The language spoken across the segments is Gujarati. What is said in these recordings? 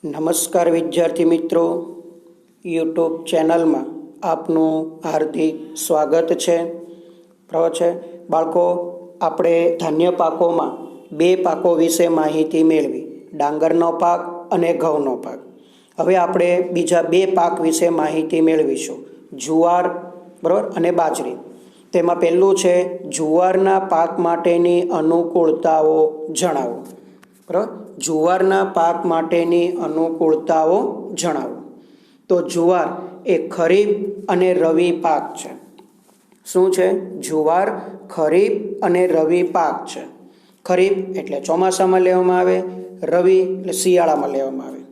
નમસ્કાર વિદ્યાર્થી મિત્રો, યુટ્યુબ ચેનલમાં આપનું હાર્દિક સ્વાગત છે. બરાબર છે બાળકો, આપણે ધાન્ય પાકોમાં બે પાકો વિશે માહિતી મેળવી, ડાંગરનો પાક અને ઘઉંનો પાક. હવે આપણે બીજા બે પાક વિશે માહિતી મેળવીશું, જુવાર બરાબર અને બાજરી. તેમાં પહેલું છે જુવારના પાક માટેની અનુકૂળતાઓ જણાવો. બરાબર, જુવારના પાક માટેની અનુકૂળતાઓ જણાવો. તો જુવાર એ ખરીફ અને રવિ પાક છે. શું છે? જુવાર ખરીફ અને રવિ પાક છે. ખરીફ એટલે ચોમાસામાં લેવામાં આવે, રવિ એટલે શિયાળામાં લેવામાં આવે.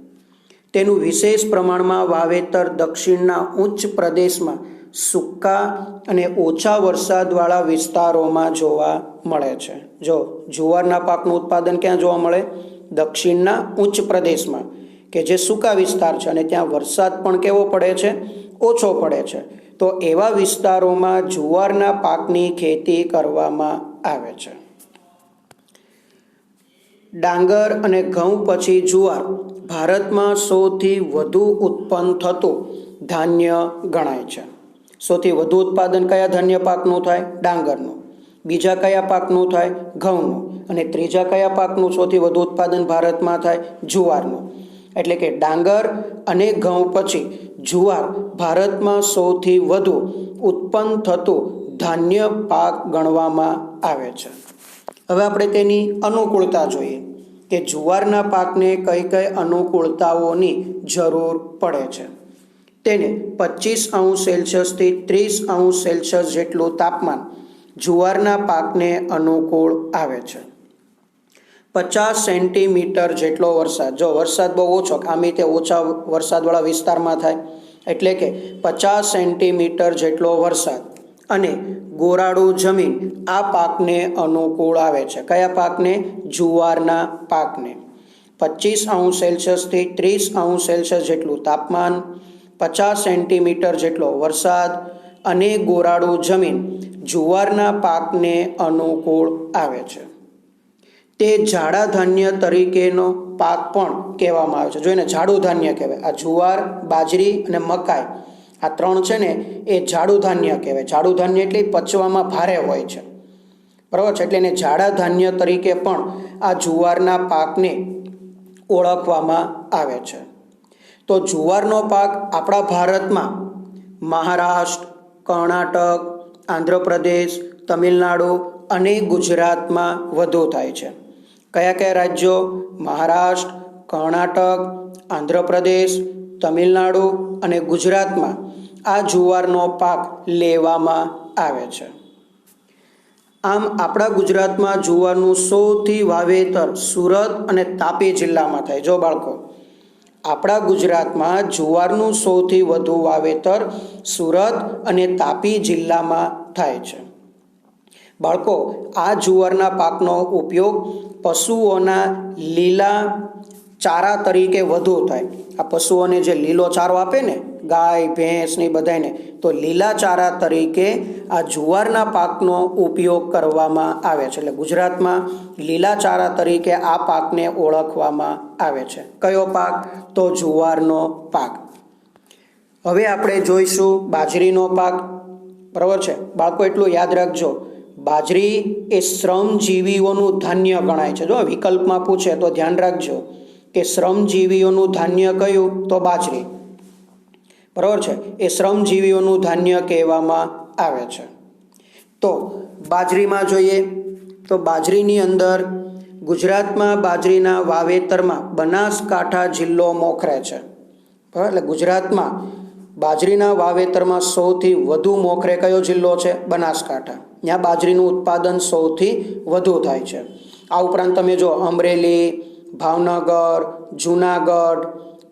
તેનું વિશેષ પ્રમાણમાં વાવેતર દક્ષિણના ઉચ્ચ પ્રદેશમાં સૂકા અને ઓછા વરસાદવાળા વિસ્તારોમાં જોવા મળે છે. જો જુવારના પાકનું ઉત્પાદન ક્યાં જોવા મળે? દક્ષિણના ઉચ્ચ પ્રદેશમાં, કે જે સૂકા વિસ્તાર છે અને ત્યાં વરસાદ પણ કેવો પડે છે? ઓછો પડે છે. તો એવા વિસ્તારોમાં જુવારના પાકની ખેતી કરવામાં આવે છે. ડાંગર અને ઘઉં પછી જુવાર ભારતમાં સૌથી વધુ ઉત્પન્ન થતું ધાન્ય ગણાય છે. સૌથી વધુ ઉત્પાદન કયા ધાન્ય પાકનું થાય? ડાંગરનું. બીજા કયા પાકનું થાય? ઘઉંનું. અને ત્રીજા કયા પાકનું સૌથી વધુ ઉત્પાદન ભારતમાં થાય? જુવારનું. એટલે કે ડાંગર અને ઘઉં પછી જુવાર ભારતમાં સૌથી વધુ ઉત્પન્ન થતું ધાન્ય પાક ગણવામાં આવે છે. હવે આપણે તેની અનુકૂળતા જોઈએ કે જુવારના પાકને કઈ કઈ અનુકૂળતાઓની જરૂર પડે છે. તેને 25°C થી 30°C જેટલું તાપમાન જુવારના પાકને અનુકૂળ આવે છે. 50 સેન્ટીમીટર જેટલો વરસાદ, જો વરસાદ બહુ ઓછો, આમ રીતે ઓછા વરસાદવાળા વિસ્તારમાં થાય, એટલે કે 50 સેન્ટીમીટર જેટલો વરસાદ અને ગોરાડું જમીન આ પાકને અનુકૂળ આવે છે. કયા પાકને? જુવારના પાકને. 25°C થી 30°C જેટલું તાપમાન, 50 સેન્ટીમીટર જેટલો વરસાદ અને ગોરાડું જમીન જુવારના પાકને અનુકૂળ આવે છે. તે જાડા ધાન્ય તરીકેનો પાક પણ કહેવામાં આવે છે. જોઈને જાડું ધાન્ય કહેવાય. આ જુવાર, બાજરી અને મકાઈ, આ ત્રણ છે ને એ જાડું ધાન્ય કહેવાય. જાડું ધાન્ય એટલે પચવામાં ભારે હોય છે. બરાબર છે, એટલે એને જાડા ધાન્ય તરીકે પણ આ જુવારના પાકને ઓળખવામાં આવે છે. તો જુવારનો પાક આપણા ભારતમાં મહારાષ્ટ્ર, કર્ણાટક, આંધ્રપ્રદેશ, તમિલનાડુ અને ગુજરાતમાં વધુ થાય છે. કયા કયા રાજ્યો? મહારાષ્ટ્ર, કર્ણાટક, આંધ્રપ્રદેશ, તમિલનાડુ અને ગુજરાતમાં આ જુવારનો પાક લેવામાં આવે છે. આમ આપણા ગુજરાતમાં જુવારનું સૌથી વાવેતર સુરત અને તાપી જિલ્લામાં થાય. જો બાળકો, આપણા ગુજરાતમાં જુવારનું સૌથી વધુ વાવેતર સુરત અને તાપી જિલ્લામાં થાય છે. બાળકો, આ જુવારના પાકનો ઉપયોગ પશુઓના લીલા ચારા તરીકે વધુ થાય. આ પશુઓને જે લીલો ચારો આપે ને, ગાય, ભેંસ ને બધાને, તો લીલા ચારા તરીકે આ જુવારના પાકનો ઉપયોગ કરવામાં આવે છે. એટલે ગુજરાતમાં લીલા ચારા તરીકે આ પાકને ઓળખવામાં આવે છે. કયો પાક? તો જુવારનો પાક. હવે આપણે જોઈશું બાજરીનો પાક. બરાબર છે બાળકો, એટલું યાદ રાખજો, બાજરી એ શ્રમજીવીઓનું ધાન્ય ગણાય છે. જો વિકલ્પમાં પૂછે તો ધ્યાન રાખજો કે શ્રમજીવીઓનું ધાન્ય કયું? તો બાજરી. બરાબર છે, એ શ્રમજીવીઓનું ધાન્ય કહેવામાં આવે છે. તો બાજરીમાં જોઈએ તો બાજરીની અંદર ગુજરાતમાં બાજરીના વાવેતરમાં બનાસકાંઠા જિલ્લો મોખરે છે. બરાબર, એટલે ગુજરાતમાં બાજરીના વાવેતરમાં સૌથી વધુ મોખરે કયો જિલ્લો છે? બનાસકાંઠા. ત્યાં બાજરીનું ઉત્પાદન સૌથી વધુ થાય છે. આ ઉપરાંત તમે જો અમરેલી, ભાવનગર, જૂનાગઢ,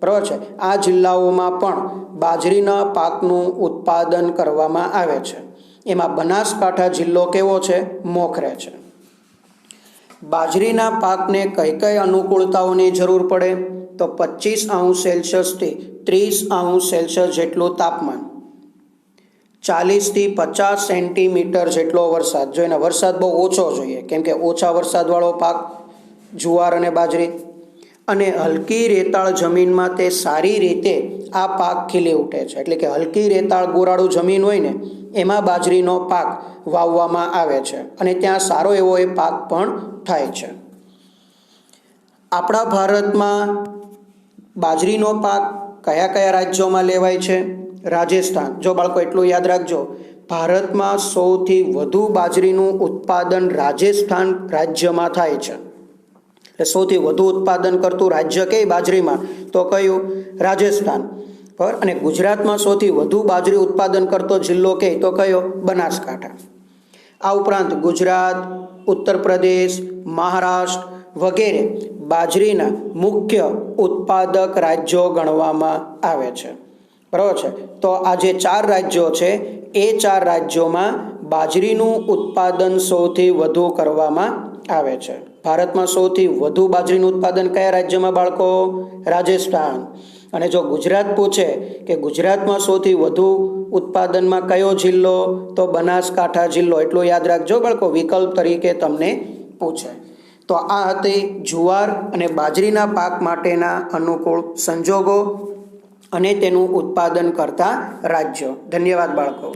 બરાબર છે, આ જિલ્લાઓમાં પણ બાજરીના પાકનું ઉત્પાદન કરવામાં આવે છે. એમાં બનાસકાંઠા જિલ્લો કેવો છે? મોખરે છે. બાજરીના પાકને કઈ કઈ અનુકૂળતાઓની જરૂર પડે? તો 25°C થી 30°C જેટલું તાપમાન, 40 થી 50 સેન્ટીમીટર જેટલો વરસાદ. જો એને વરસાદ બહુ ઓછો જોઈએ, કેમ કે ઓછા વરસાદવાળો પાક જુવાર અને બાજરી, અને હલકી રેતાળ જમીનમાં તે સારી રીતે આ પાક ખીલી ઉઠે છે. એટલે કે હલકી રેતાળ ગોરાળું જમીન હોય ને એમાં બાજરીનો પાક વાવવામાં આવે છે અને ત્યાં સારો એવો એ પાક પણ થાય છે. આપણા ભારતમાં બાજરીનો પાક કયા કયા રાજ્યોમાં લેવાય છે? રાજસ્થાન. જો બાળકો એટલું યાદ રાખજો, ભારતમાં સૌથી વધુ બાજરીનું ઉત્પાદન રાજસ્થાન રાજ્યમાં થાય છે. એટલે સૌથી વધુ ઉત્પાદન કરતું રાજ્ય કઈ બાજરીમાં? તો કયું? રાજસ્થાન. બરાબર. અને ગુજરાતમાં સૌથી વધુ બાજરી ઉત્પાદન કરતો જિલ્લો કે તો કયો? બનાસકાંઠા. આ ઉપરાંત ગુજરાત, ઉત્તર પ્રદેશ, મહારાષ્ટ્ર વગેરે બાજરીના મુખ્ય ઉત્પાદક રાજ્યો ગણવામાં આવે છે. બરાબર છે. તો આ જે 4 રાજ્યો છે એ 4 રાજ્યોમાં બાજરીનું ઉત્પાદન સૌથી વધુ કરવામાં આવે છે. ભારતમાં સૌથી વધુ બાજરીનું ઉત્પાદન કયા રાજ્યમાં બાળકો? રાજસ્થાન. અને જો ગુજરાત પૂછે કે ગુજરાતમાં સૌથી વધુ ઉત્પાદનમાં કયો જિલ્લો? તો બનાસકાંઠા જિલ્લો. એટલું યાદ રાખજો બાળકો, વિકલ્પ તરીકે તમને પૂછે. તો આ હતી જુવાર અને બાજરીના પાક માટેના અનુકૂળ સંજોગો અને તેનું ઉત્પાદન કરતા રાજ્યો. ધન્યવાદ બાળકો.